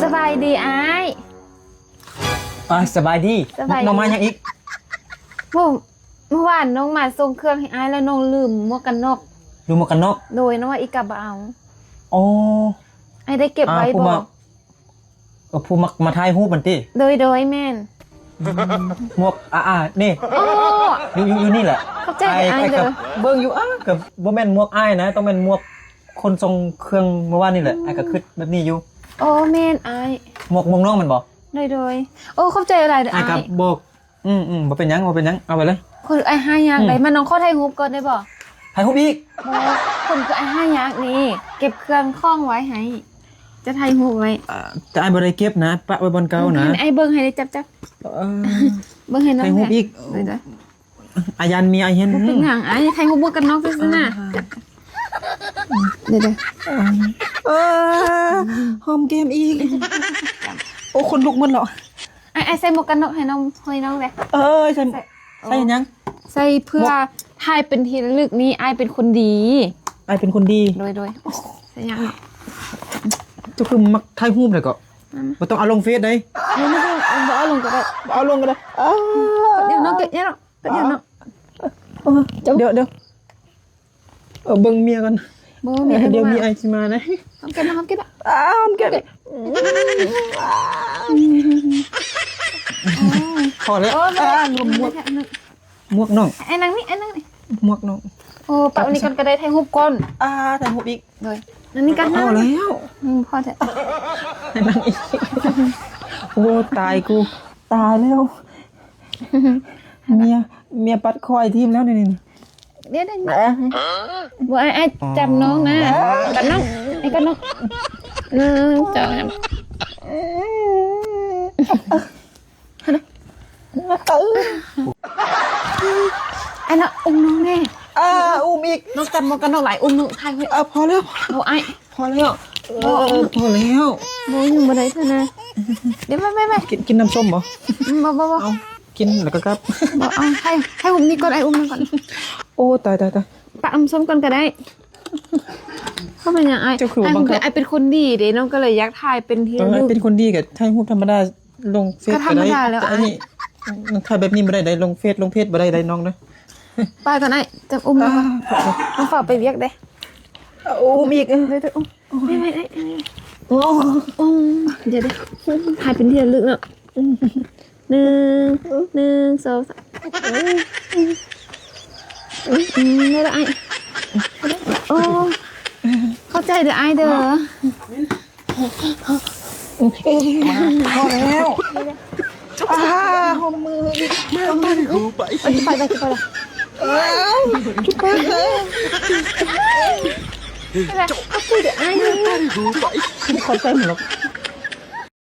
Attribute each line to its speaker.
Speaker 1: สบายดีอ้าย
Speaker 2: สบายดีน้องมาอย่างอีก
Speaker 1: เมื่อวานน้องมาส่งเครื่องให้อ้ายแล้วน้องลืมหมวกกันน็อก
Speaker 2: ดูหมวกกันน็อก
Speaker 1: โดยน้องว่าอีกกลับเอา
Speaker 2: อ๋อ
Speaker 1: ไอ้ได้เก็บไว้บอก
Speaker 2: ผู้มาถ่ายรูปมันติ
Speaker 1: โดยแม่น
Speaker 2: หมวกนี่อยู่นี่แหละ
Speaker 1: เข้าใจไอ้เด้อ
Speaker 2: เบิ่งอยู่กับบ่แม่นหมวกอ้ายนะต้องเป็นหมวกคนทรงเครื่องเมื่อวานนี่แหละไอ้ก็คิดแบบนี้อยู่
Speaker 1: โอ้แม่นอ้าย
Speaker 2: หมวกน้องมันบ่
Speaker 1: โดยโอ้เข้าใจอะไรเด้ออ้าย
Speaker 2: ก็บอกบ่เป็นหยังเอาไปเลย
Speaker 1: คนไอ้5อย่างได้มาน้องขอถ่ายรูปก่อนได้บ่
Speaker 2: ถ่ายรูปอีก
Speaker 1: คนคือไอ้5อย่างนี่เก็บเครื่องคล้องไว้ให้จะถ่ายรูปไว้
Speaker 2: แต่ไอ้บ่ได้เก็บนะปะไว้บนเก่านะ
Speaker 1: ไอ้เบิ่งให้ได้จับเบิ่งให้น้อง
Speaker 2: ถ่ายรูปอีกอายันมีอาเห็น
Speaker 1: เป็นหยังไอ้ถ่ายรูปกันนอกซื่อๆน่ะเดี๋ยว
Speaker 2: หอมเกมอีกโอ้คนลุกมันเหรอ
Speaker 1: ไอ้ใส่หมวกกันน็อกให้น้องเลย
Speaker 2: ใส่ยัง
Speaker 1: ใส่เพื่อถ่ายเป็นที่ระลึกนี้ไอ้เป็นคนดี
Speaker 2: ไอ้เป็นคนดี
Speaker 1: โดยใส่ยัง
Speaker 2: จะคือมักถ่ายรูปเลยก็บ่ต้องเอาลงเฟซได้
Speaker 1: ไม่ต้องเอาลงก็ได้
Speaker 2: เอาลงก็ได้
Speaker 1: เดี๋ยวน้องเดี๋ยวน้อง
Speaker 2: เดี๋ยวเบิ่งเมียกันเดี๋ยวมีไอซิมานะ
Speaker 1: หอมแก้ม
Speaker 2: หอมแก้มพอแล้วรวมหมวกน้อง
Speaker 1: ไอ้นางนี่
Speaker 2: หมวกน้อง
Speaker 1: โอ้ปะวันนี้กันก็ได้ถ่ายรูปก่อน
Speaker 2: ถ่ายรูปอีก
Speaker 1: เลยนั่นนี่กัน
Speaker 2: พอแล้ว
Speaker 1: พอเถอะ
Speaker 2: นั่งอีกโอ้ตายกูตายแล้วเมียปัดคอยทีมแล้วนี่
Speaker 1: เดี๋ยวบอกไอ้จับน้องนะกันน้องไอ้กันน้องจับไอ้น่ะอุ้มน้องแน่
Speaker 2: อุ้มอีก
Speaker 1: น้องจับมันกันน้องหลายอุ้มน้องไทยเฮ้ย
Speaker 2: พอแล้ว
Speaker 1: บอกไอ้
Speaker 2: พอแล้วพอแล้ว
Speaker 1: โอ้ยอยู่บนไหนเธอนะเดี๋ยวไม่
Speaker 2: กินน้ำส้มบ่
Speaker 1: เอา
Speaker 2: กินแล้วก็กลับ
Speaker 1: บอกเอาให้อุ้มนี่ก่อนไอ้อุ้มนี่ก่อน
Speaker 2: โอ้ตาย
Speaker 1: ปะน้ำส้มก่อนก็ได้เข้าไปอย่างไอ้ไอ้เป็นคนดีเด้น้องก็เลยอยากถ่ายเป็นที่
Speaker 2: ระลึกเป็นคนดีกับถ่ายรูปธรรมดาลงเฟซ
Speaker 1: ก็ได้แล้ว
Speaker 2: ไอ้นี่ถ่ายแบบนี้ไม่ได้ลงเฟซบ่ได้น้องนะ
Speaker 1: ไปก่อนไอ้จะอุ้มน้องฝากไปเรียกได้
Speaker 2: อุ้มอีก
Speaker 1: เลยอุ้มไม่โอ้เดี๋ยวถ่ายเป็นที่ระลึกเนาะ1 2 3นี่ละไอ้โอ้เข้าใจเด้อไอ้เด้อ
Speaker 2: พอแล้วหอมมือไปกูไป
Speaker 1: ละ
Speaker 2: จุ๊บไป
Speaker 1: ก็คุยเด้อไอ้
Speaker 2: กูไปไม่ขอใจหรอก